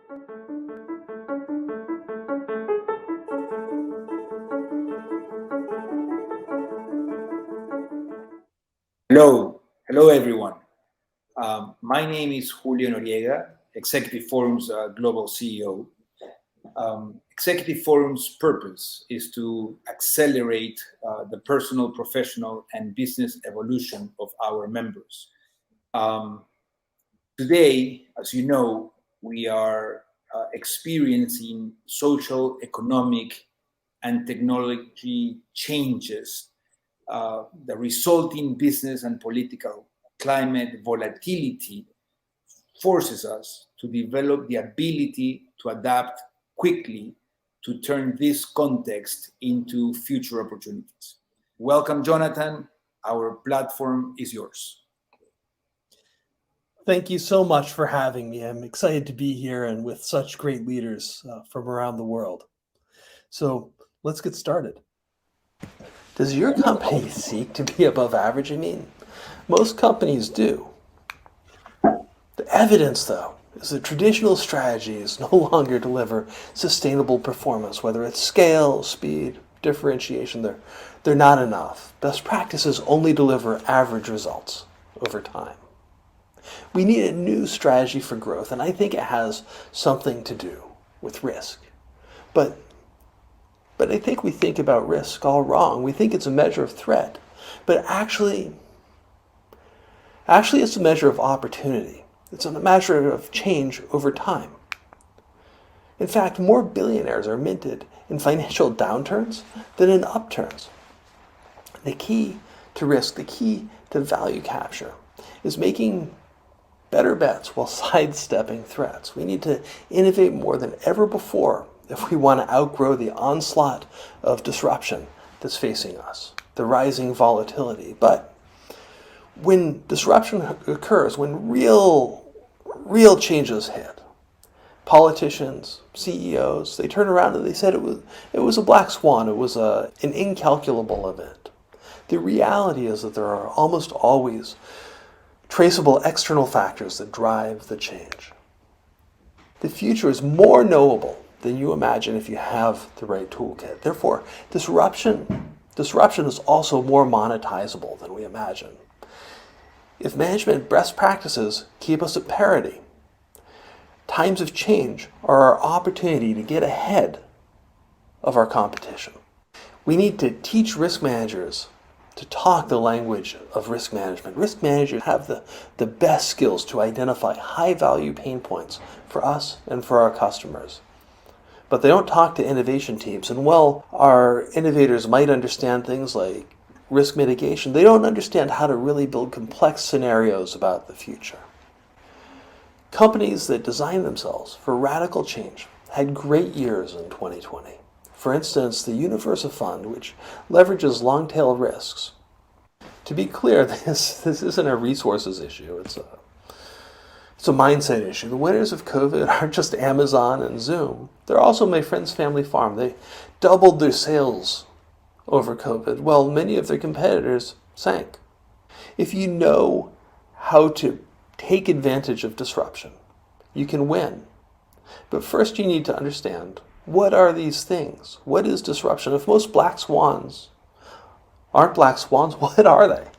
Hello everyone. My name is Julio Noriega, Executive Forum's Global CEO. Executive Forum's purpose is to accelerate the personal, professional, and business evolution of our members. Today, as you know, we are experiencing social, economic, and technology changes. The resulting business and political climate volatility forces us to develop the ability to adapt quickly to turn this context into future opportunities. Welcome, Jonathan. Our platform is yours. Thank you so much for having me. I'm excited to be here and with such great leaders from around the world. So let's get started. Does your company seek to be above average? I mean, most companies do. The evidence, though, is that traditional strategies no longer deliver sustainable performance, whether it's scale, speed, differentiation, they're not enough. Best practices only deliver average results over time. We need a new strategy for growth, and I think it has something to do with risk. But I think we think about risk all wrong. We think it's a measure of threat, but actually it's a measure of opportunity. It's a measure of change over time. In fact, more billionaires are minted in financial downturns than in upturns. The key to risk, the key to value capture, is making better bets while sidestepping threats. We need to innovate more than ever before if we want to outgrow the onslaught of disruption that's facing us, the rising volatility. But when disruption occurs, when real changes hit, politicians, CEOs, they turn around and they said it was a black swan, it was an incalculable event. The reality is that there are almost always traceable external factors that drive the change. The future is more knowable than you imagine if you have the right toolkit. Therefore, disruption is also more monetizable than we imagine. If management best practices keep us at parity, times of change are our opportunity to get ahead of our competition. We need to teach risk managers to talk the language of risk management. Risk managers have the best skills to identify high-value pain points for us and for our customers. But they don't talk to innovation teams. And while our innovators might understand things like risk mitigation, they don't understand how to really build complex scenarios about the future. Companies that design themselves for radical change had great years in 2020. For instance, the Universa Fund, which leverages long-tail risks. To be clear, this isn't a resources issue. It's a mindset issue. The winners of COVID aren't just Amazon and Zoom. They're also my friend's family farm. They doubled their sales over COVID, while many of their competitors sank. If you know how to take advantage of disruption, you can win. But first you need to understand, what are these things? What is disruption? If most black swans aren't black swans, what are they?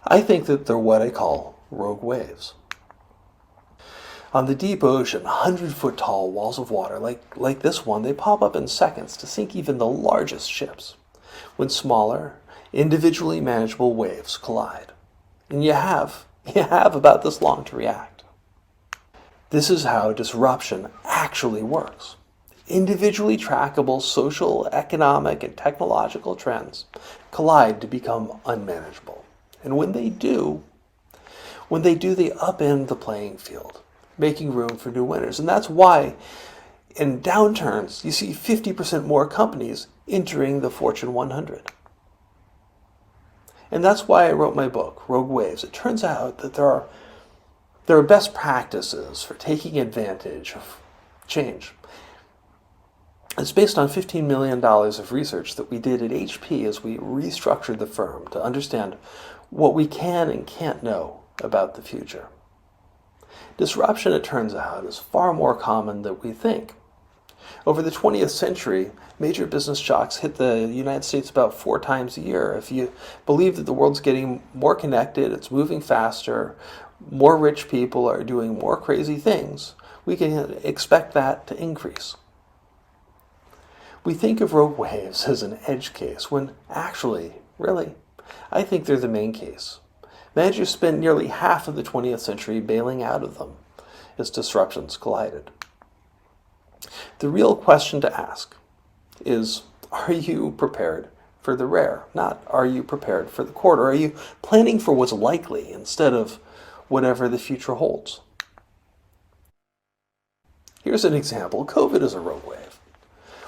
I think that they're what I call rogue waves. On the deep ocean, 100-foot tall walls of water, like this one, they pop up in seconds to sink even the largest ships when smaller, individually manageable waves collide. And you have about this long to react. This is how disruption actually works. Individually trackable social, economic, and technological trends collide to become unmanageable. And when they do, they upend the playing field, making room for new winners. And that's why in downturns, you see 50% more companies entering the Fortune 100. And that's why I wrote my book, Rogue Waves. It turns out that there are best practices for taking advantage of change. It's based on $15 million of research that we did at HP as we restructured the firm to understand what we can and can't know about the future. Disruption, it turns out, is far more common than we think. Over the 20th century, major business shocks hit the United States about 4 times a year. If you believe that the world's getting more connected, it's moving faster, more rich people are doing more crazy things, we can expect that to increase. We think of rogue waves as an edge case, when actually, really, I think they're the main case. Managers spent nearly half of the 20th century bailing out of them as disruptions collided. The real question to ask is, are you prepared for the rare? Not, are you prepared for the quarter? Are you planning for what's likely instead of whatever the future holds? Here's an example. COVID is a rogue wave.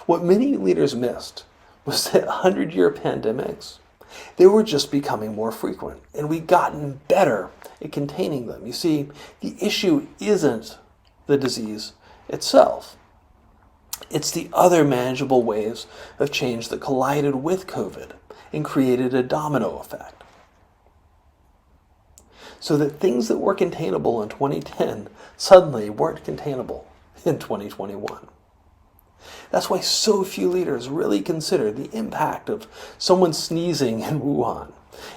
What many leaders missed was that 100-year pandemics, they were just becoming more frequent, and we'd gotten better at containing them. You see, the issue isn't the disease itself. It's the other manageable waves of change that collided with COVID and created a domino effect. So that things that were containable in 2010 suddenly weren't containable in 2021. That's why so few leaders really consider the impact of someone sneezing in Wuhan.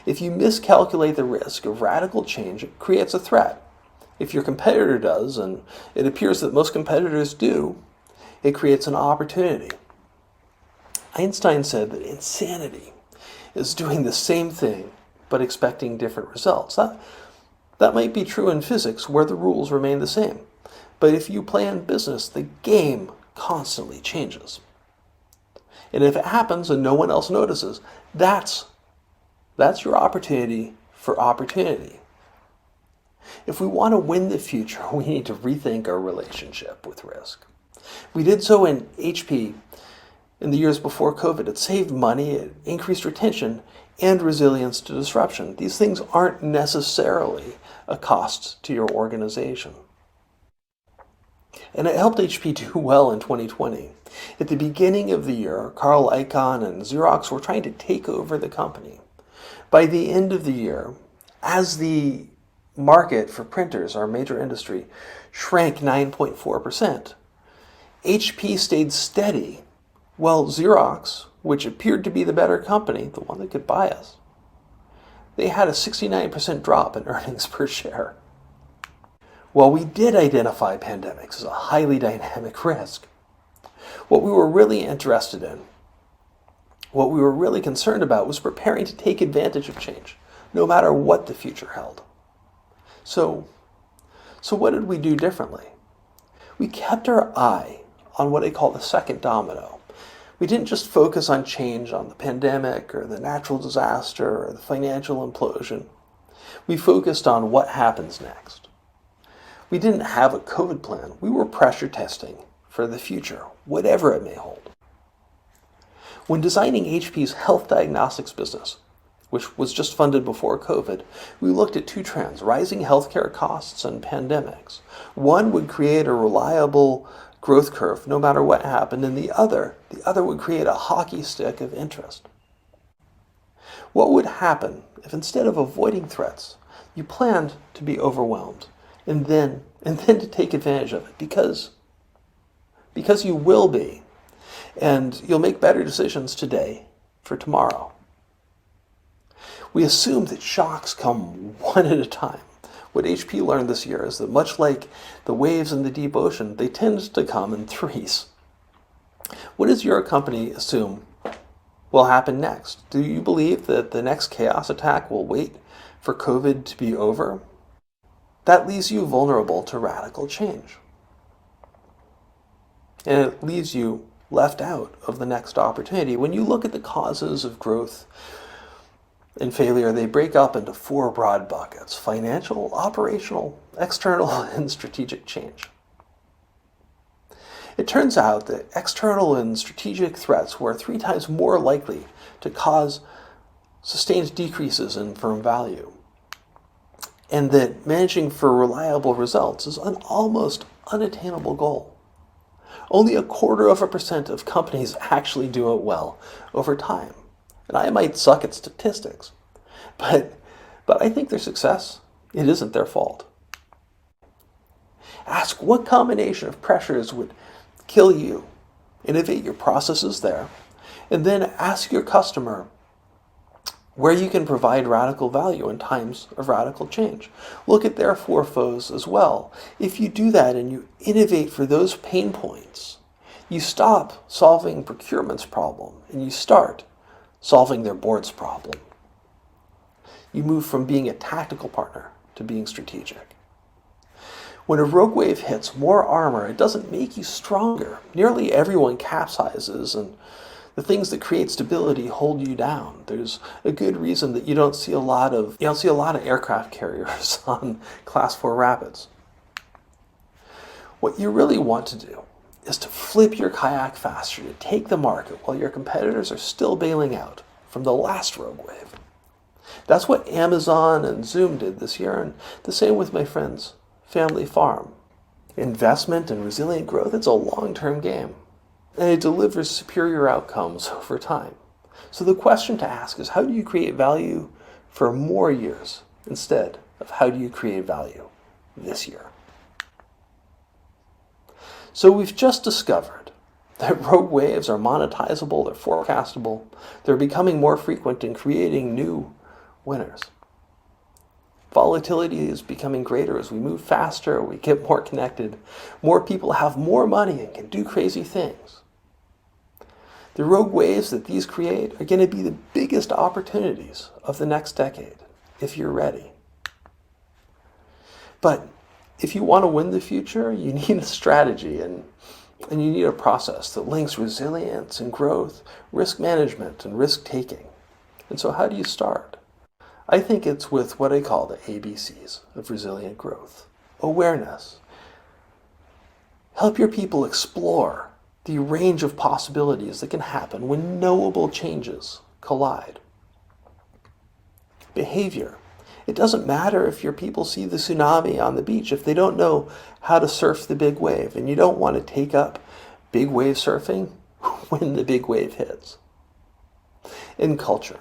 If you miscalculate the risk of radical change, it creates a threat. If your competitor does, and it appears that most competitors do, it creates an opportunity. Einstein said that insanity is doing the same thing but expecting different results. That might be true in physics where the rules remain the same. But if you play in business, the game constantly changes. And if it happens and no one else notices, that's your opportunity for opportunity. If we want to win the future, we need to rethink our relationship with risk. We did so in HP in the years before COVID. It saved money, it increased retention, and resilience to disruption. These things aren't necessarily a cost to your organization. And it helped HP do well in 2020. At the beginning of the year, Carl Icahn and Xerox were trying to take over the company. By the end of the year, as the market for printers, our major industry, shrank 9.4%, HP stayed steady, while Xerox, which appeared to be the better company, the one that could buy us, they had a 69% drop in earnings per share. While we did identify pandemics as a highly dynamic risk, what we were really interested in, what we were really concerned about, was preparing to take advantage of change, no matter what the future held. So what did we do differently? We kept our eye on what I call the second domino. We didn't just focus on change on the pandemic or the natural disaster or the financial implosion. We focused on what happens next. We didn't have a COVID plan. We were pressure testing for the future, whatever it may hold. When designing HP's health diagnostics business, which was just funded before COVID, we looked at 2 trends: rising healthcare costs and pandemics. One would create a reliable growth curve no matter what happened, and the other would create a hockey stick of interest. What would happen if instead of avoiding threats, you planned to be overwhelmed and then to take advantage of it? Because you will be, and you'll make better decisions today for tomorrow. We assume that shocks come one at a time. What HP learned this year is that much like the waves in the deep ocean, they tend to come in threes. What does your company assume will happen next? Do you believe that the next chaos attack will wait for COVID to be over? That leaves you vulnerable to radical change. And it leaves you left out of the next opportunity. When you look at the causes of growth and failure, they break up into 4 broad buckets: financial, operational, external, and strategic change. It turns out that external and strategic threats were 3 times more likely to cause sustained decreases in firm value, and that managing for reliable results is an almost unattainable goal. Only 0.25% of companies actually do it well over time. And I might suck at statistics, but I think their success, it isn't their fault. Ask what combination of pressures would kill you. Innovate your processes there. And then ask your customer where you can provide radical value in times of radical change. Look at their four foes as well. If you do that and you innovate for those pain points, you stop solving procurement's problem and you start solving their board's problem. You move from being a tactical partner to being strategic. When a rogue wave hits more armor, it doesn't make you stronger. Nearly everyone capsizes, and the things that create stability hold you down. There's a good reason that you don't see a lot of aircraft carriers on Class 4 Rapids. What you really want to do is to flip your kayak faster, to take the market while your competitors are still bailing out from the last rogue wave. That's what Amazon and Zoom did this year, and the same with my friends' Family Farm. Investment and resilient growth, it's a long-term game, and it delivers superior outcomes over time. So the question to ask is, how do you create value for more years instead of how do you create value this year? So we've just discovered that rogue waves are monetizable, they're forecastable, they're becoming more frequent and creating new winners. Volatility is becoming greater as we move faster, we get more connected, more people have more money and can do crazy things. The rogue waves that these create are going to be the biggest opportunities of the next decade, if you're ready. But if you want to win the future, you need a strategy and you need a process that links resilience and growth, risk management and risk taking. And so how do you start? I think it's with what I call the ABCs of resilient growth. Awareness. Help your people explore the range of possibilities that can happen when knowable changes collide. Behavior. It doesn't matter if your people see the tsunami on the beach if they don't know how to surf the big wave, and you don't want to take up big wave surfing when the big wave hits. In culture.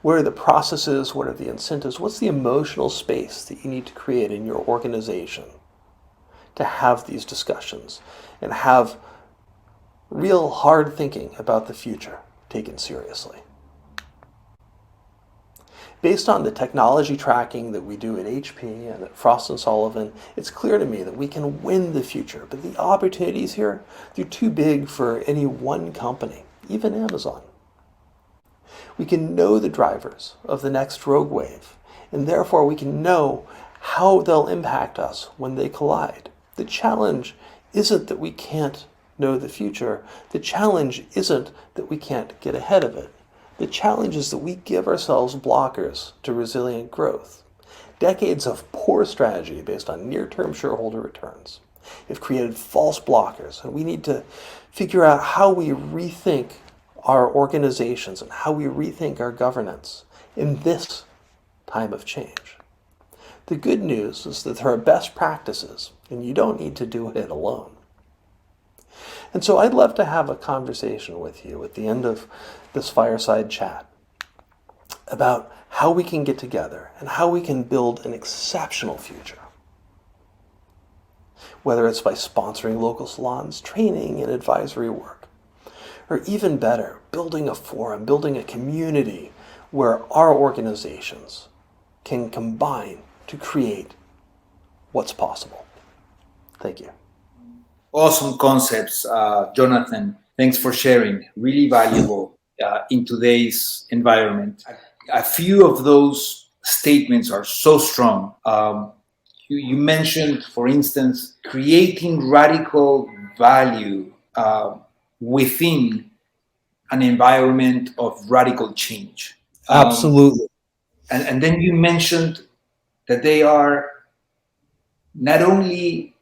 What are the processes? What are the incentives? What's the emotional space that you need to create in your organization to have these discussions and have real hard thinking about the future taken seriously? Based on the technology tracking that we do at HP and at Frost & Sullivan, it's clear to me that we can win the future, but the opportunities here, they're too big for any one company, even Amazon. We can know the drivers of the next rogue wave, and therefore we can know how they'll impact us when they collide. The challenge isn't that we can't know the future. The challenge isn't that we can't get ahead of it. The challenge is that we give ourselves blockers to resilient growth. Decades of poor strategy based on near-term shareholder returns have created false blockers, and we need to figure out how we rethink our organizations and how we rethink our governance in this time of change. The good news is that there are best practices, and you don't need to do it alone. And so I'd love to have a conversation with you at the end of this fireside chat about how we can get together and how we can build an exceptional future. Whether it's by sponsoring local salons, training and advisory work, or even better, building a forum, building a community where our organizations can combine to create what's possible. Thank you. Awesome concepts, Jonathan. Thanks for sharing. Really valuable in today's environment. A few of those statements are so strong. You mentioned, for instance, creating radical value within an environment of radical change. Absolutely. And then you mentioned that they are not only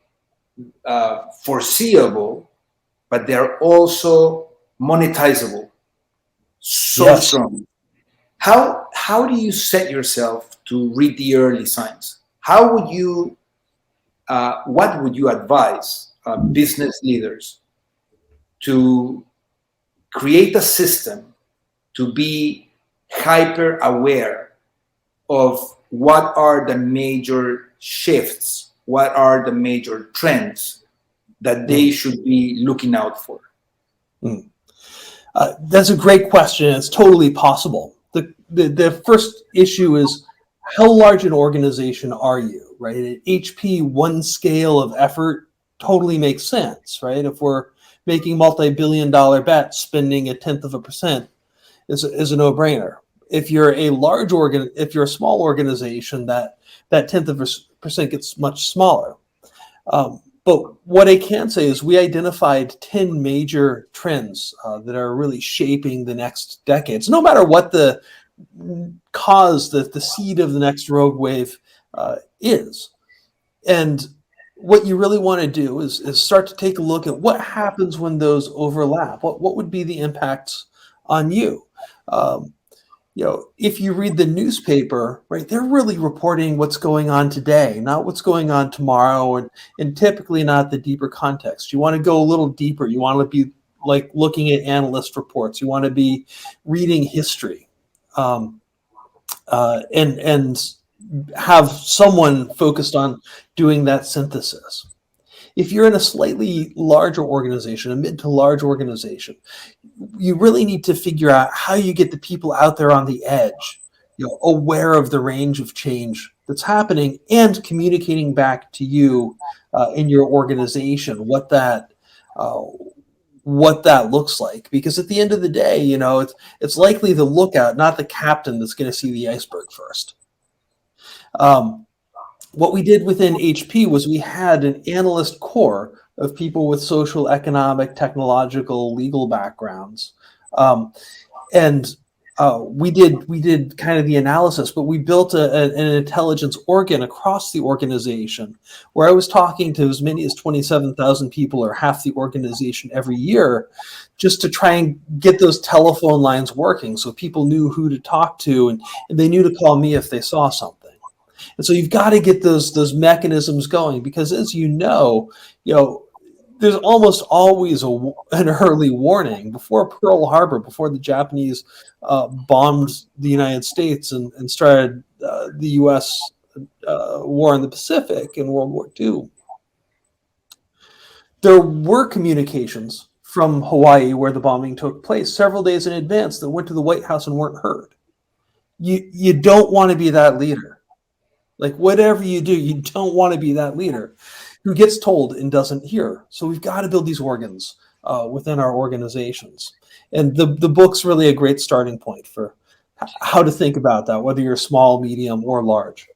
foreseeable, but they're also monetizable. So Yes. strong. How do you set yourself to read the early signs? How would you, what would you advise business leaders to create a system to be hyper aware of what are the major shifts what are the major trends that they should be looking out for? That's a great question. It's totally possible. The first issue is, how large an organization are you, right? At HP, one scale of effort totally makes sense, right? If we're making multi-billion-dollar bets, spending 1/10% is a no-brainer. If you're if you're a small organization, that 1/10% gets much smaller. But what I can say is we identified 10 major trends that are really shaping the next decades. No matter what the cause, the seed of the next rogue wave is. And what you really want to do is start to take a look at what happens when those overlap. What would be the impacts on you? If you read the newspaper, right, they're really reporting what's going on today, not what's going on tomorrow, and typically not the deeper context. You want to go a little deeper. You want to be like looking at analyst reports. You want to be reading history, and have someone focused on doing that synthesis. If you're in a slightly larger organization, a mid to large organization, you really need to figure out how you get the people out there on the edge, aware of the range of change that's happening and communicating back to you in your organization what that looks like. Because at the end of the day, it's likely the lookout, not the captain, that's going to see the iceberg first. What we did within HP was we had an analyst core of people with social, economic, technological, legal backgrounds. We did kind of the analysis, but we built an intelligence organ across the organization where I was talking to as many as 27,000 people, or half the organization, every year, just to try and get those telephone lines working so people knew who to talk to and they knew to call me if they saw something. And so you've got to get those mechanisms going, because as you know, there's almost always an early warning. Before Pearl Harbor, before the Japanese bombed the United States and started the U.S. war in the Pacific in World War II, there were communications from Hawaii, where the bombing took place, several days in advance that went to the White House and weren't heard. You don't want to be that leader. Like, whatever you do, you don't want to be that leader who gets told and doesn't hear. So we've got to build these organs within our organizations. And the book's really a great starting point for how to think about that, whether you're small, medium, or large.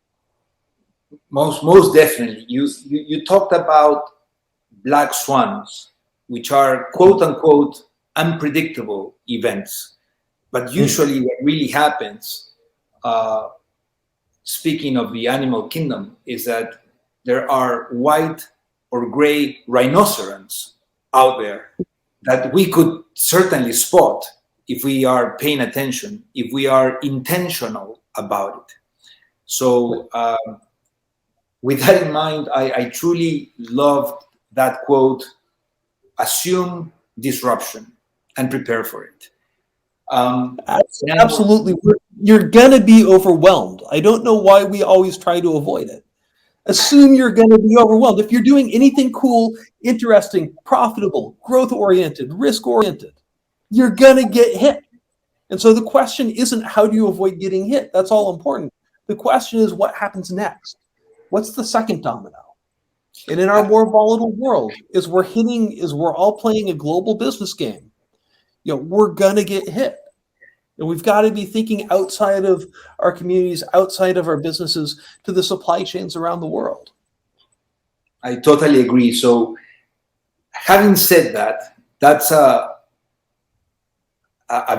Most definitely. You talked about black swans, which are quote unquote unpredictable events. But usually what really happens, speaking of the animal kingdom, is that there are white or gray rhinoceroses out there that we could certainly spot if we are paying attention, if we are intentional about it. So with that in mind, I truly loved that quote: assume disruption and prepare for it. Absolutely. You're going to be overwhelmed. I don't know why we always try to avoid it. Assume you're going to be overwhelmed. If you're doing anything cool, interesting, profitable, growth-oriented, risk-oriented, you're going to get hit. And so the question isn't how do you avoid getting hit? That's all important. The question is what happens next? What's the second domino? And in our more volatile world, as we're all playing a global business game, we're going to get hit. And we've got to be thinking outside of our communities, outside of our businesses, to the supply chains around the world. I totally agree. So having said that, that's a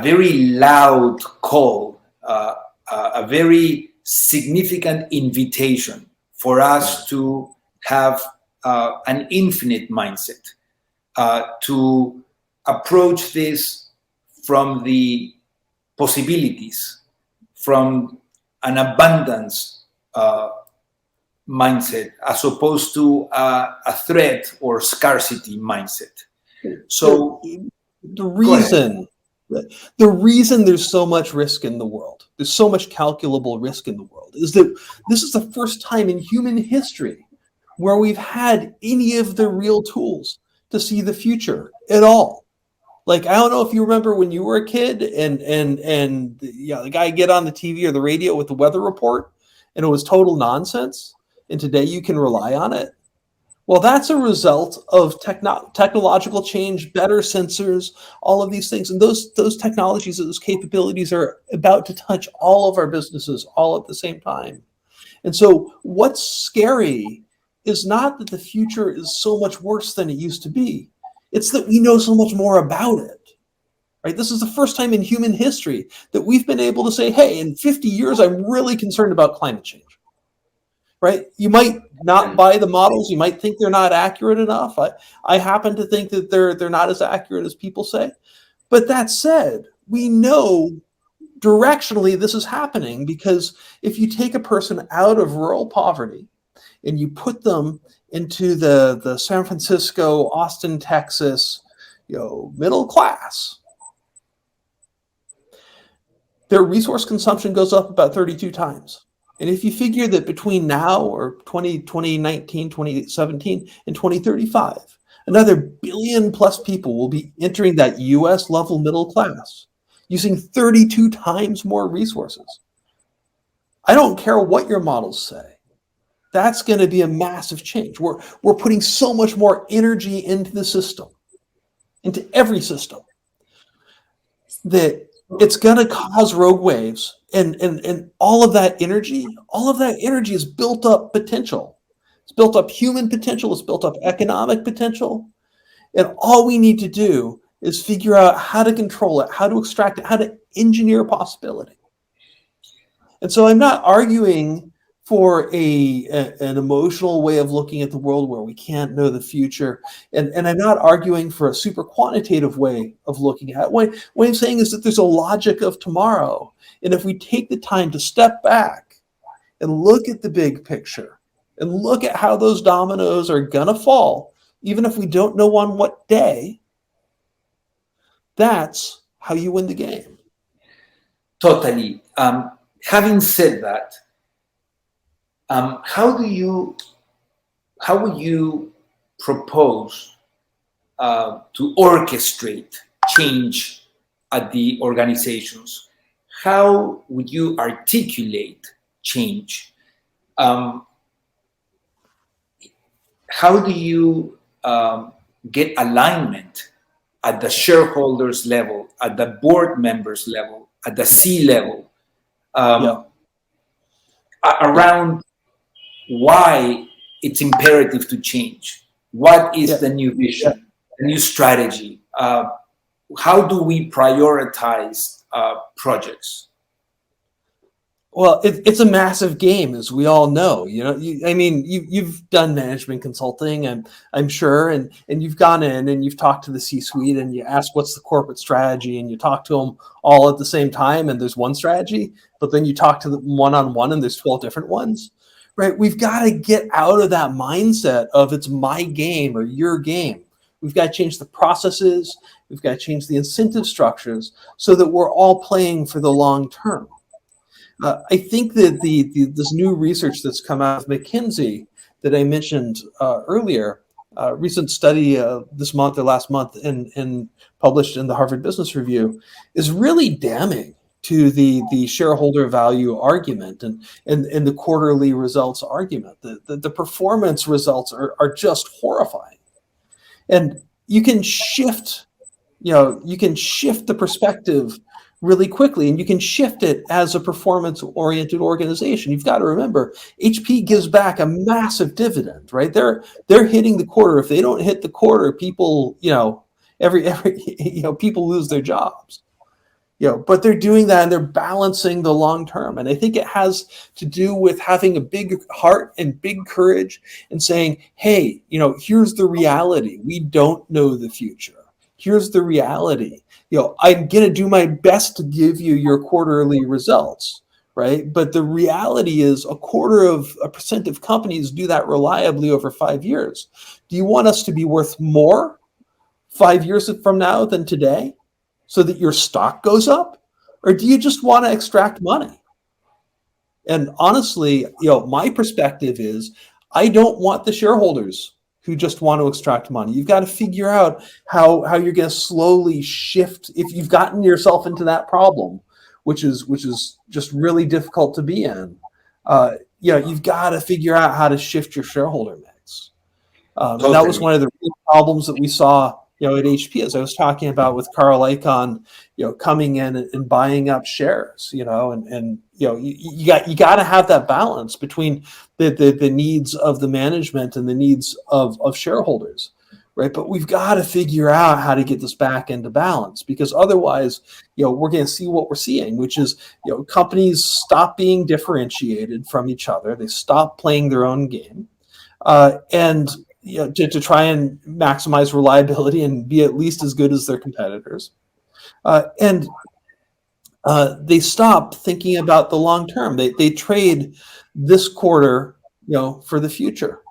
very loud call, a very significant invitation for us to have an infinite mindset, to approach this from the possibilities, from an abundance mindset, as opposed to a threat or scarcity mindset. So the reason there's so much risk in the world, there's so much calculable risk in the world, is that this is the first time in human history where we've had any of the real tools to see the future at all. Like, I don't know if you remember when you were a kid and the guy get on the TV or the radio with the weather report and it was total nonsense. And today you can rely on it. Well, that's a result of technological change, better sensors, all of these things. And those technologies, those capabilities are about to touch all of our businesses all at the same time. And so what's scary is not that the future is so much worse than it used to be. It's that we know so much more about it, right? This is the first time in human history that we've been able to say, hey, in 50 years, I'm really concerned about climate change, right? You might not buy the models. You might think they're not accurate enough. I happen to think that they're not as accurate as people say. But that said, we know directionally this is happening, because if you take a person out of rural poverty and you put them into the San Francisco, Austin, Texas, middle class, their resource consumption goes up about 32 times. And if you figure that between now or 2019, 2017, and 2035, another billion plus people will be entering that US level middle class using 32 times more resources. I don't care what your models say. That's going to be a massive change. We're putting so much more energy into the system, into every system, that it's going to cause rogue waves, and all of that energy is built up potential. It's built up human potential. It's built up economic potential. And all we need to do is figure out how to control it, how to extract it, how to engineer possibility. And so I'm not arguing for an emotional way of looking at the world where we can't know the future. And I'm not arguing for a super quantitative way of looking at it. What I'm saying is that there's a logic of tomorrow. And if we take the time to step back and look at the big picture and look at how those dominoes are going to fall, even if we don't know on what day, that's how you win the game. Totally. Having said that, how would you propose to orchestrate change at the organizations? How would you articulate change? How do you get alignment at the shareholders level, at the board members level, at the C level, around why it's imperative to change? What is the new vision, the new strategy? How do we prioritize projects? Well, it's a massive game, as we all know. You've done management consulting, I'm sure, and you've gone in and you've talked to the C-suite and you ask what's the corporate strategy, and you talk to them all at the same time, and there's one strategy, but then you talk to them one-on-one and there's 12 different ones, right? We've got to get out of that mindset of it's my game or your game. We've got to change the processes. We've got to change the incentive structures so that we're all playing for the long term. I think that this new research that's come out of McKinsey that I mentioned earlier, recent study this month or last month and published in the Harvard Business Review, is really damning to the shareholder value argument and the quarterly results argument. The performance results are just horrifying. And you can shift the perspective really quickly, and you can shift it as a performance-oriented organization. You've got to remember, HP gives back a massive dividend, right? They're hitting the quarter. If they don't hit the quarter, people, people lose their jobs. But they're doing that and they're balancing the long term. And I think it has to do with having a big heart and big courage and saying, hey, here's the reality. We don't know the future. Here's the reality. I'm going to do my best to give you your quarterly results, right? But the reality is 0.25% of companies do that reliably over 5 years. Do you want us to be worth more 5 years from now than today so that your stock goes up? Or do you just want to extract money? And honestly, my perspective is I don't want the shareholders who just want to extract money. You've got to figure out how you're going to slowly shift. If you've gotten yourself into that problem, which is just really difficult to be in, you've got to figure out how to shift your shareholder mix. And that was one of the real problems that we saw, at HP, as I was talking about with Carl Icahn, coming in and buying up shares, you got to have that balance between the needs of the management and the needs of shareholders, right? But we've got to figure out how to get this back into balance, because otherwise, we're going to see what we're seeing, which is, companies stop being differentiated from each other. They stop playing their own game, and to try and maximize reliability and be at least as good as their competitors. And they stop thinking about the long term. They trade this quarter, for the future,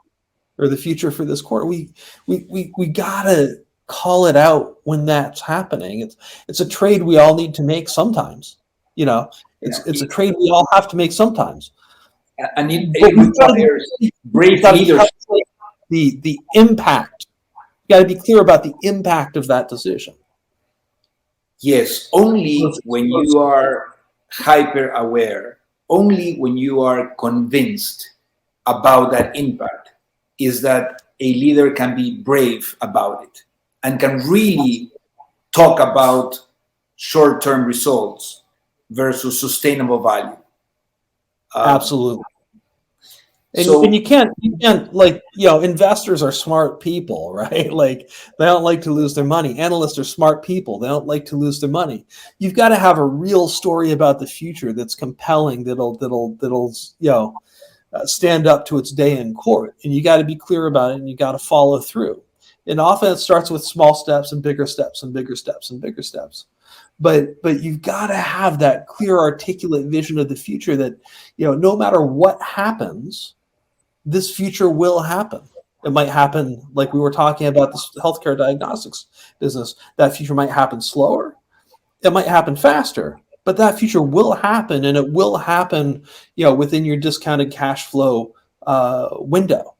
or the future for this quarter. We gotta call it out when that's happening. It's a trade we all need to make sometimes. It's a trade we all have to make sometimes. And it requires brave leadership. The impact. You got to be clear about the impact of that decision. Yes, only when you are hyper aware, only when you are convinced about that impact, is that a leader can be brave about it and can really talk about short-term results versus sustainable value. Absolutely. And you can't investors are smart people, right? Like, they don't like to lose their money. Analysts are smart people. They don't like to lose their money. You've got to have a real story about the future that's compelling, that'll stand up to its day in court. And you got to be clear about it, and you got to follow through. And often it starts with small steps and bigger steps and bigger steps and bigger steps. But you've got to have that clear, articulate vision of the future that, no matter what happens, this future will happen. It might happen, like we were talking about this healthcare diagnostics business. That future might happen slower. It might happen faster, but that future will happen, and it will happen, within your discounted cash flow window.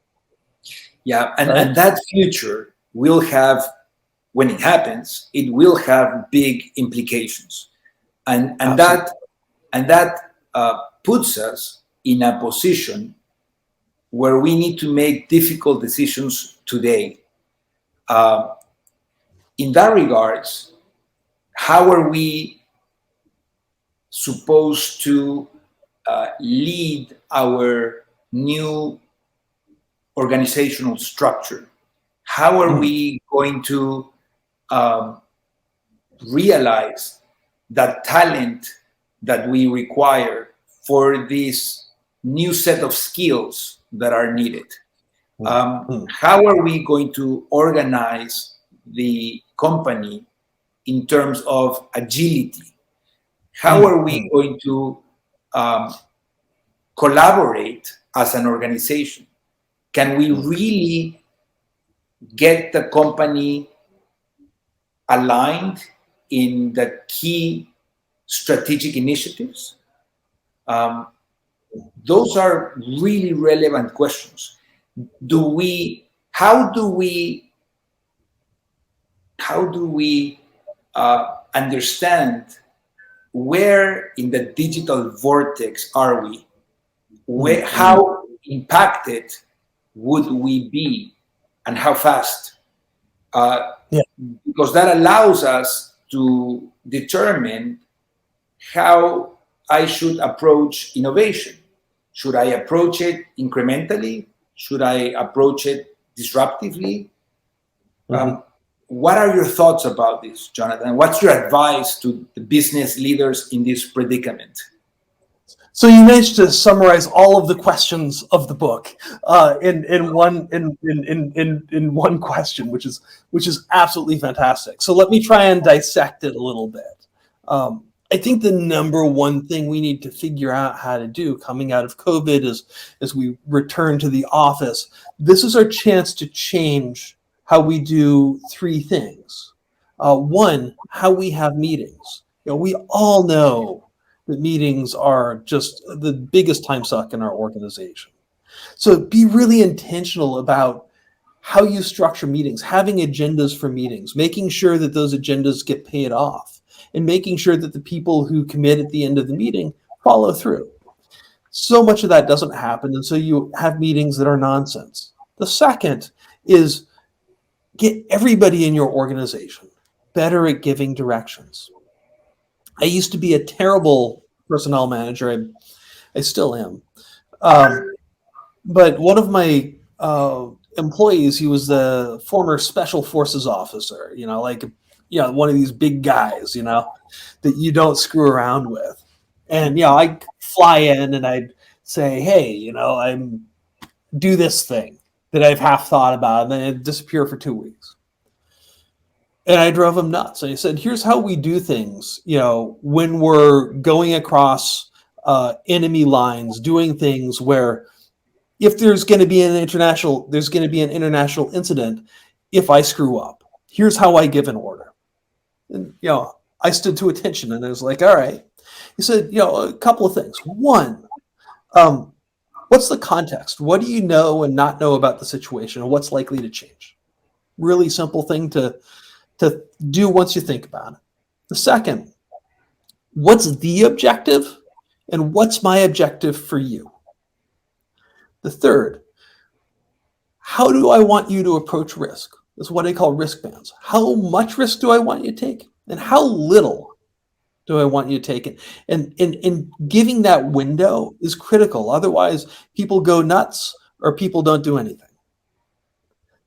Yeah, and that future will have, when it happens, it will have big implications, and that puts us in a position where we need to make difficult decisions today. In that regards, how are we supposed to lead our new organizational structure? How are we going to realize that talent that we require for this new set of skills that are needed? How are we going to organize the company in terms of agility? How are we going to collaborate as an organization? Can we really get the company aligned in the key strategic initiatives? Those are really relevant questions. How do we understand where in the digital vortex are we? How impacted would we be, and how fast? Because that allows us to determine how I should approach innovation. Should I approach it incrementally? Should I approach it disruptively? What are your thoughts about this, Jonathan? What's your advice to the business leaders in this predicament? So you managed to summarize all of the questions of the book in one question, which is absolutely fantastic. So let me try and dissect it a little bit. I think the number one thing we need to figure out how to do coming out of COVID as we return to the office, this is our chance to change how we do three things. One, how we have meetings. We all know that meetings are just the biggest time suck in our organization. So be really intentional about how you structure meetings, having agendas for meetings, making sure that those agendas get paid off, and making sure that the people who commit at the end of the meeting follow through. So much of that doesn't happen, and so you have meetings that are nonsense. The second is get everybody in your organization better at giving directions. I used to be a terrible personnel manager. I still am. But one of my employees, he was the former special forces officer, one of these big guys, that you don't screw around with. And, I'd fly in and I'd say, hey, I'm do this thing that I've half thought about, and then it'd disappear for 2 weeks. And I drove him nuts. And I said, here's how we do things, when we're going across enemy lines, doing things where if there's going to be an international incident, if I screw up, here's how I give an order. And, I stood to attention and I was like, all right. He said, a couple of things. One, what's the context? What do you know and not know about the situation, and what's likely to change? Really simple thing to do once you think about it. The second, what's the objective and what's my objective for you? The third, how do I want you to approach risk? That's what I call risk bands. How much risk do I want you to take? And how little do I want you to take it? And giving that window is critical. Otherwise, people go nuts or people don't do anything.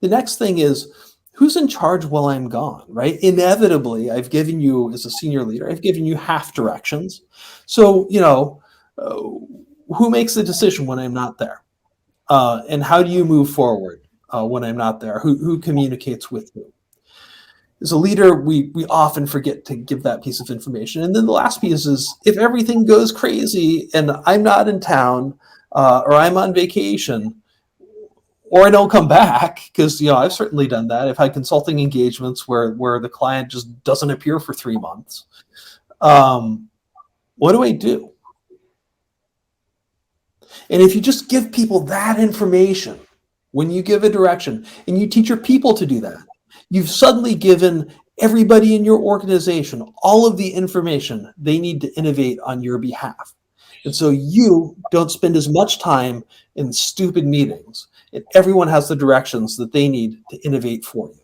The next thing is, who's in charge while I'm gone, right? Inevitably, I've given you, as a senior leader, I've given you half directions. So, who makes the decision when I'm not there? And how do you move forward when I'm not there? Who communicates with you? As a leader, we often forget to give that piece of information. And then the last piece is, if everything goes crazy and I'm not in town or I'm on vacation, or I don't come back, because I've certainly done that. I've had consulting engagements where the client just doesn't appear for 3 months. What do I do? And if you just give people that information when you give a direction, and you teach your people to do that, you've suddenly given everybody in your organization all of the information they need to innovate on your behalf. And so you don't spend as much time in stupid meetings, and everyone has the directions that they need to innovate for you.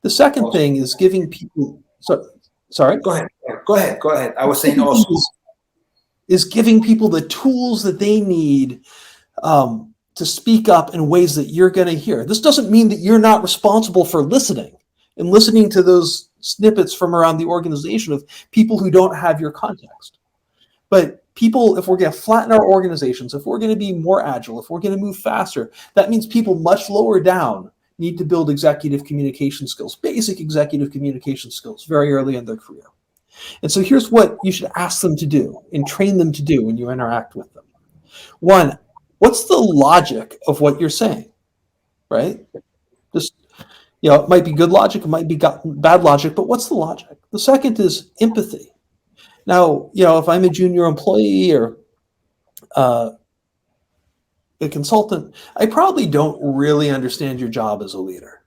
The second thing is giving people, sorry? Go ahead. I was saying also. Is giving people the tools that they need to speak up in ways that you're going to hear. This doesn't mean that you're not responsible for listening to those snippets from around the organization of people who don't have your context. But people, if we're going to flatten our organizations, if we're going to be more agile, if we're going to move faster, that means people much lower down need to build executive communication skills, basic executive communication skills very early in their career. And so here's what you should ask them to do and train them to do when you interact with them. One, what's the logic of what you're saying, right? Just, it might be good logic, it might be bad logic, but what's the logic? The second is empathy. Now, if I'm a junior employee or a consultant, I probably don't really understand your job as a leader.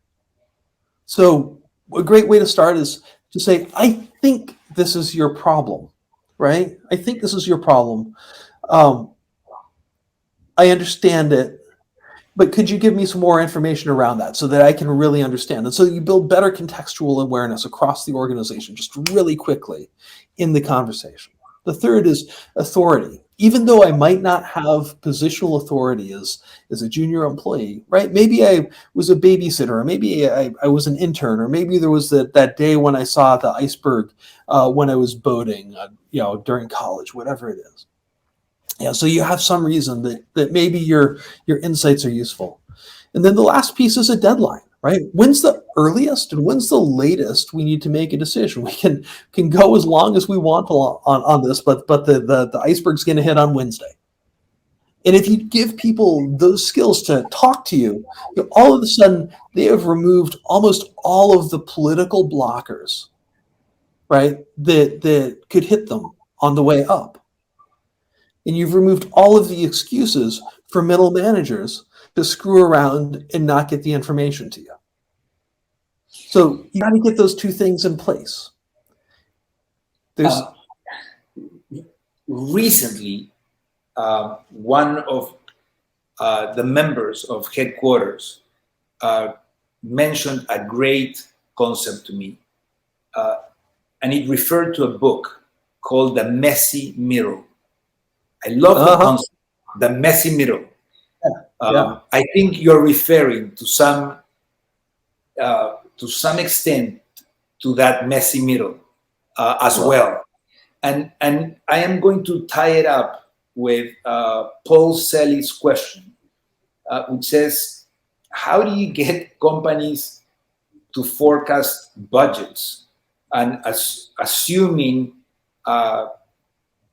So a great way to start is to say, I think this is your problem, right? I think this is your problem. I understand it, but could you give me some more information around that so that I can really understand? And so you build better contextual awareness across the organization just really quickly in the conversation. The third is authority. Even though I might not have positional authority as a junior employee, right? Maybe I was a babysitter, or maybe I was an intern, or maybe there was that day when I saw the iceberg when I was boating, during college, whatever it is. Yeah, so you have some reason that maybe your insights are useful. And then the last piece is a deadline, right? When's the earliest and when's the latest we need to make a decision? We can go as long as we want on this, but the iceberg's going to hit on Wednesday. And if you give people those skills to talk to you, all of a sudden they have removed almost all of the political blockers, right, that could hit them on the way up. And you've removed all of the excuses for middle managers to screw around and not get the information to you. So you got to get those two things in place. There's recently one of the members of headquarters mentioned a great concept to me, and it referred to a book called The Messy Middle. I love the concept, the messy middle. I think you're referring to some extent to that messy middle as well. And I am going to tie it up with Paul Selly's question, which says, how do you get companies to forecast budgets and assuming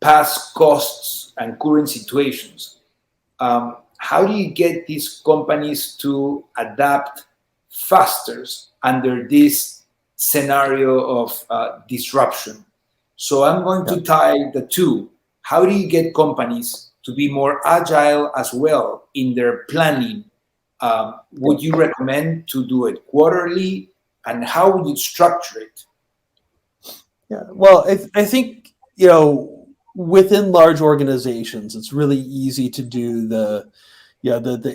past costs and current situations? How do you get these companies to adapt faster under this scenario of disruption? So I'm going to tie the two. How do you get companies to be more agile as well in their planning? Would you recommend to do it quarterly, and how would you structure it? Yeah, well, I think, within large organizations, it's really easy to do the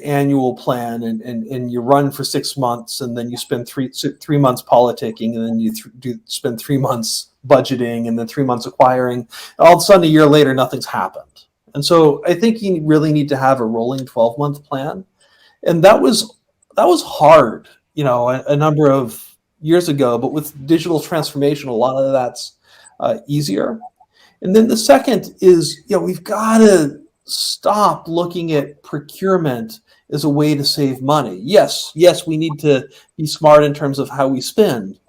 annual plan, and you run for 6 months, and then you spend three months politicking, and then you spend 3 months budgeting, and then 3 months acquiring. And all of a sudden, a year later, nothing's happened. And so I think you really need to have a rolling 12-month plan. And that was hard, a number of years ago, but with digital transformation, a lot of that's easier. And then the second is, we've got to stop looking at procurement as a way to save money. Yes, we need to be smart in terms of how we spend.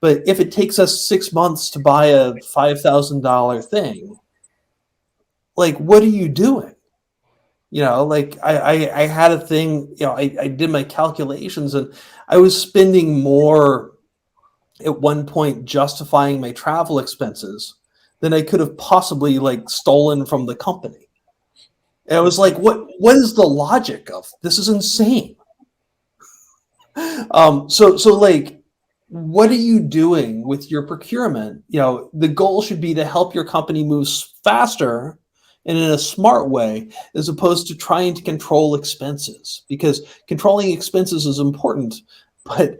But if it takes us 6 months to buy a $5,000 thing, what are you doing? I had a thing, I did my calculations, and I was spending more at one point justifying my travel expenses than I could have possibly stolen from the company. And I was like, what is the logic of this? Is insane. So what are you doing with your procurement? The goal should be to help your company move faster and in a smart way, as opposed to trying to control expenses, because controlling expenses is important, but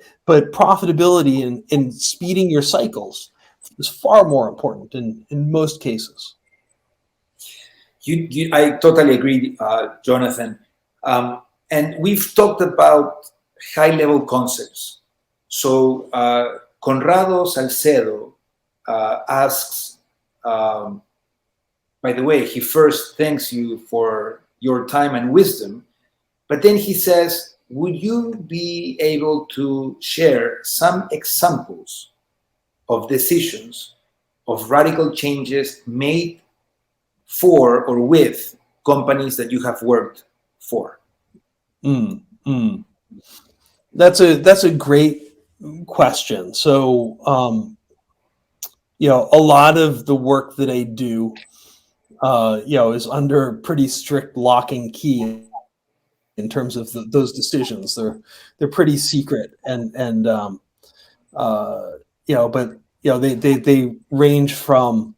profitability and speeding your cycles is far more important in most cases. I totally agree, Jonathan. And we've talked about high-level concepts. So Conrado Salcedo asks, by the way, he first thanks you for your time and wisdom, but then he says, would you be able to share some examples of decisions of radical changes made for or with companies that you have worked for? That's a great question. So, a lot of the work that I do, is under pretty strict lock and key in terms of those decisions. They're pretty secret, but they range from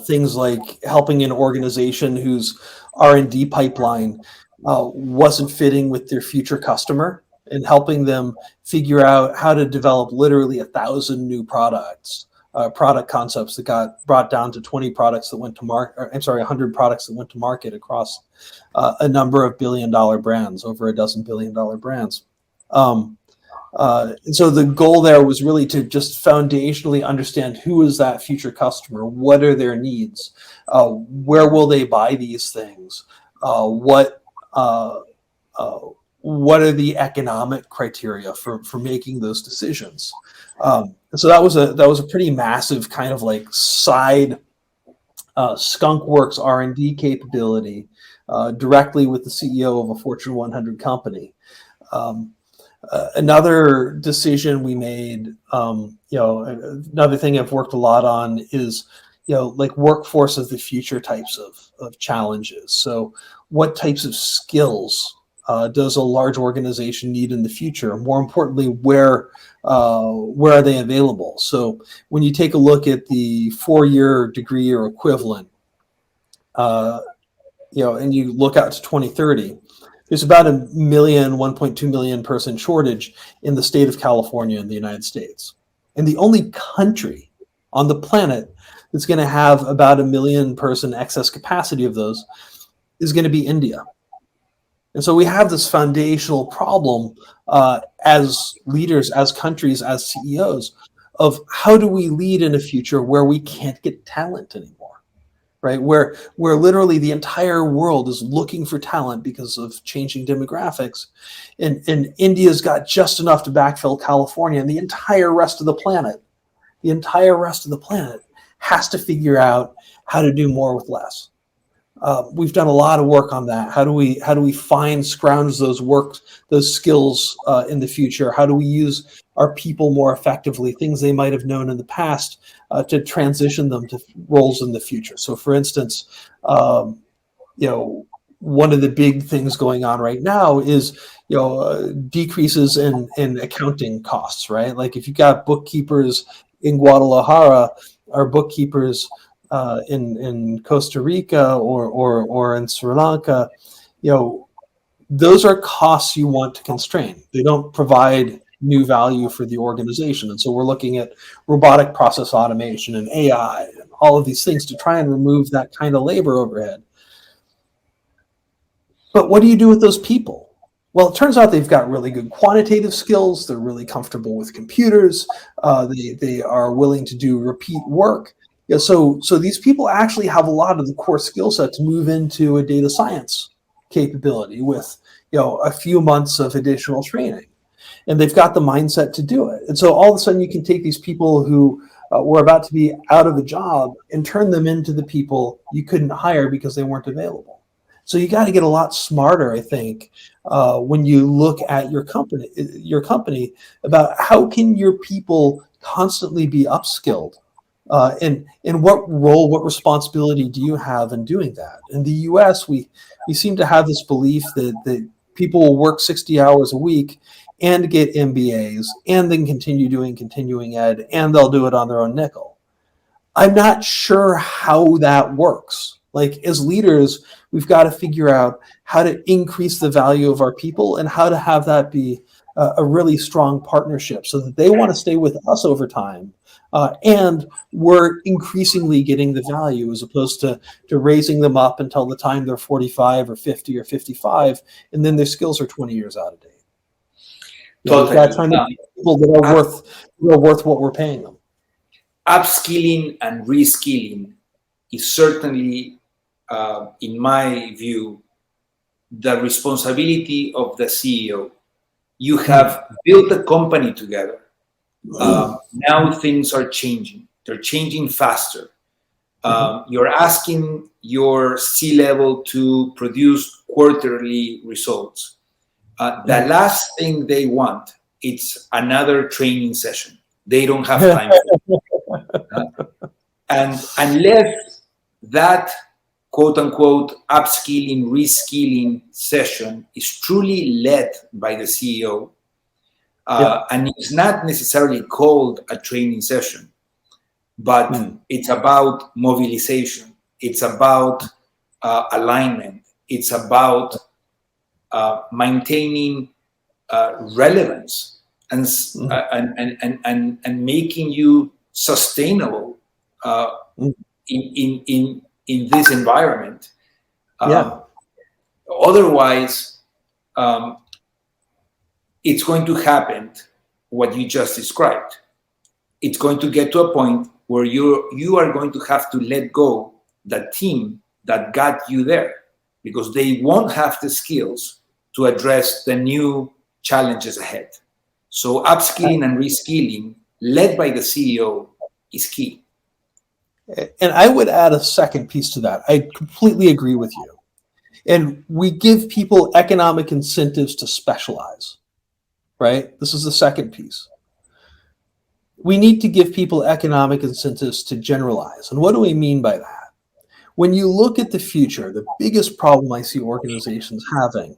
things like helping an organization whose R&D pipeline wasn't fitting with their future customer, and helping them figure out how to develop literally 1,000 new products. Product concepts that got brought down to 20 products that went to market. 100 products that went to market across a number of billion-dollar brands, over a dozen billion-dollar brands. And so the goal there was really to just foundationally understand who is that future customer, what are their needs, where will they buy these things, what are the economic criteria for making those decisions. So that was a pretty massive kind of side skunkworks R&D capability directly with the CEO of a Fortune 100 company. Another decision we made, another thing I've worked a lot on is, workforce of the future types of challenges. So what types of skills does a large organization need in the future? More importantly, where are they available? So when you take a look at the 4-year degree or equivalent, and you look out to 2030, there's about 1.2 million person shortage in the state of California in the United States. And the only country on the planet that's going to have about 1 million person excess capacity of those is going to be India. And so we have this foundational problem as leaders, as countries, as CEOs, of how do we lead in a future where we can't get talent anymore, right? Where literally the entire world is looking for talent because of changing demographics. And India's got just enough to backfill California, and the entire rest of the planet has to figure out how to do more with less. We've done a lot of work on that. How do we scrounge those skills in the future? How do we use our people more effectively? Things they might have known in the past to transition them to roles in the future. So, for instance, one of the big things going on right now is decreases in accounting costs. Right, like if you've got bookkeepers in Guadalajara or bookkeepers in Costa Rica or in Sri Lanka, those are costs you want to constrain. They don't provide new value for the organization. And so we're looking at robotic process automation and AI and all of these things to try and remove that kind of labor overhead. But what do you do with those people? Well, it turns out they've got really good quantitative skills. They're really comfortable with computers. They are willing to do repeat work. So these people actually have a lot of the core skill set to move into a data science capability with a few months of additional training, and they've got the mindset to do it. And so all of a sudden you can take these people who were about to be out of a job and turn them into the people you couldn't hire because they weren't available. So you got to get a lot smarter, I think, when you look at your company about how can your people constantly be upskilled. And what role, what responsibility do you have in doing that? In the U.S., we seem to have this belief that people will work 60 hours a week and get MBAs and then continue doing continuing ed, and they'll do it on their own nickel. I'm not sure how that works. Like, as leaders, we've got to figure out how to increase the value of our people and how to have that be a really strong partnership so that they want to stay with us over time. And we're increasingly getting the value as opposed to raising them up until the time they're 45 or 50 or 55, and then their skills are 20 years out of date. Totally. We've got trying to be people that are worth what we're paying them. Upskilling and reskilling is certainly, in my view, the responsibility of the CEO. You have built a company together. Now things are changing. They're changing faster. You're asking your C-level to produce quarterly results. The last thing they want, it's another training session. They don't have time for it. And unless that quote-unquote upskilling, reskilling session is truly led by the CEO, and it's not necessarily called a training session, but it's about mobilization. It's about alignment. It's about maintaining relevance and making you sustainable in this environment. Otherwise, it's going to happen what you just described. It's going to get to a point where you are going to have to let go the team that got you there because they won't have the skills to address the new challenges ahead. So upskilling and reskilling led by the CEO is key. And I would add a second piece to that. I completely agree with you. And we give people economic incentives to specialize, right? This is the second piece. We need to give people economic incentives to generalize. And what do we mean by that? when you look at the future, the biggest problem I see organizations having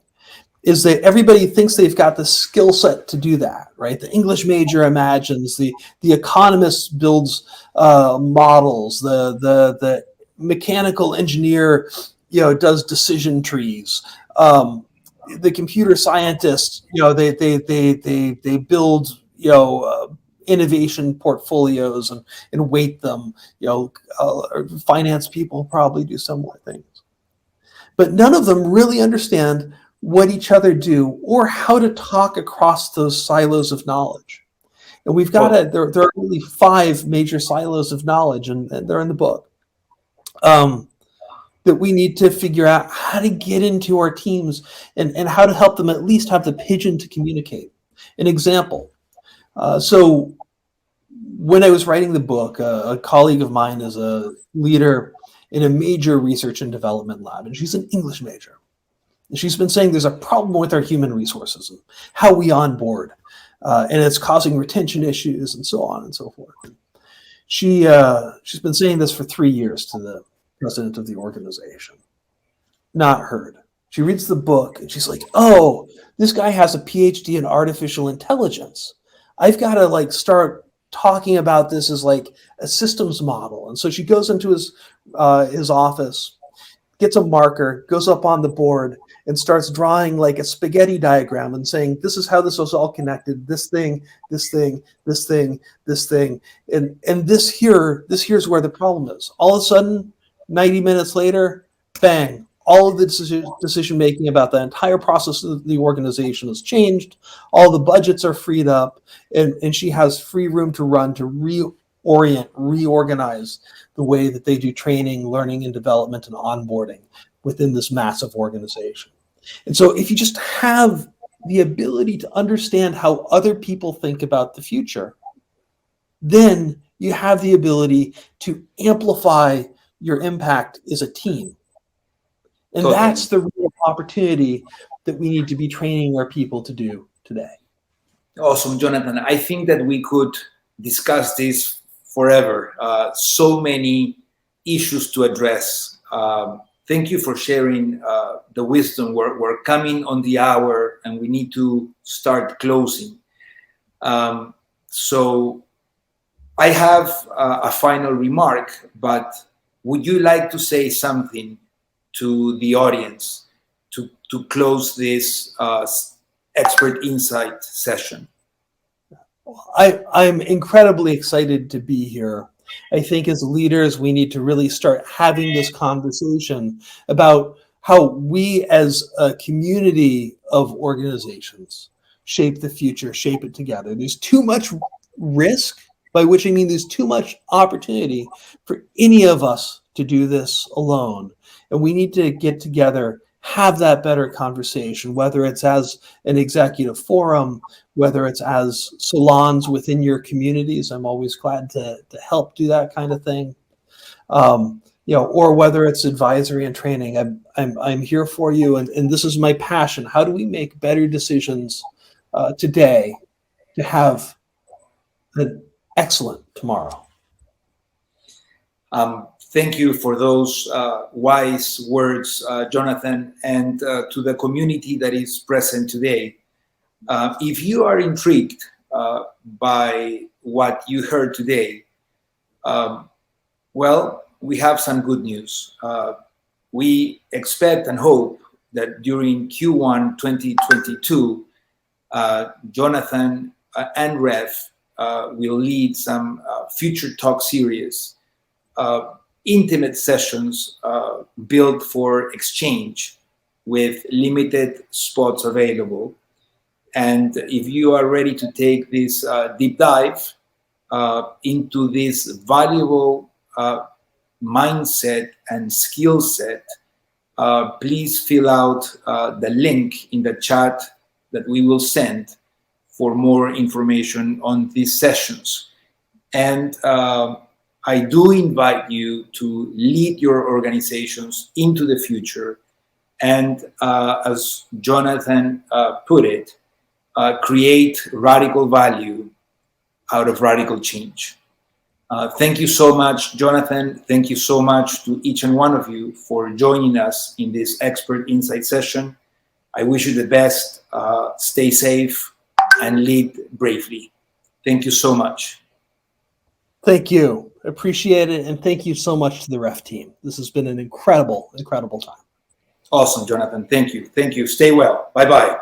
is that everybody thinks they've got the skill set to do that, right? The English major imagines, the economist builds models, the mechanical engineer, does decision trees. The computer scientists, they build, innovation portfolios and weight them. Finance people probably do similar things, but none of them really understand what each other do or how to talk across those silos of knowledge. And we've got there are really 5 major silos of knowledge, and they're in the book, that we need to figure out how to get into our teams and how to help them at least have the pigeon to communicate. An example. So when I was writing the book, a colleague of mine is a leader in a major research and development lab, and she's an English major. And she's been saying there's a problem with our human resources and how we onboard, and it's causing retention issues and so on and so forth. She's been saying this for 3 years to the president of the organization. Not heard. She reads the book and she's like, oh, this guy has a PhD in artificial intelligence. I've got to start talking about this as a systems model. And so she goes into his office, gets a marker, goes up on the board, and starts drawing a spaghetti diagram and saying, this is how this was all connected, this thing, this thing, this thing, this thing. And here's where the problem is. All of a sudden, 90 minutes later, bang, all of the decision making about the entire process of the organization has changed. All the budgets are freed up, and she has free room to run to reorganize the way that they do training, learning and development, and onboarding within this massive organization. And so if you just have the ability to understand how other people think about the future, then you have the ability to amplify your impact as a team. And Totally. That's the real opportunity that we need to be training our people to do today. Awesome, Jonathan. I think that we could discuss this forever. So many issues to address. Thank you for sharing the wisdom. We're coming on the hour and we need to start closing. So I have a final remark, but would you like to say something to the audience to close this expert insight session? I'm incredibly excited to be here. I think as leaders, we need to really start having this conversation about how we as a community of organizations shape the future, shape it together. There's too much risk, by which I mean there's too much opportunity for any of us to do this alone. And we need to get together, have that better conversation, whether it's as an executive forum, whether it's as salons within your communities. I'm always glad to help do that kind of thing. Or whether it's advisory and training. I'm here for you, and this is my passion. How do we make better decisions today to have an excellent tomorrow? Thank you for those wise words, Jonathan, and to the community that is present today. If you are intrigued by what you heard today, well, we have some good news. We expect and hope that during Q1 2022, Jonathan and Ref will lead some future talk series, intimate sessions built for exchange with limited spots available. And if you are ready to take this deep dive into this valuable mindset and skill set, please fill out the link in the chat that we will send for more information on these sessions. And I do invite you to lead your organizations into the future and, as Jonathan put it, create radical value out of radical change. Thank you so much, Jonathan. Thank you so much to each and one of you for joining us in this expert insight session. I wish you the best. Stay safe and lead bravely. Thank you so much. Thank you. Appreciate it. And thank you so much to the ref team. This has been an incredible, incredible time. Awesome, Jonathan. Thank you. Thank you. Stay well. Bye-bye.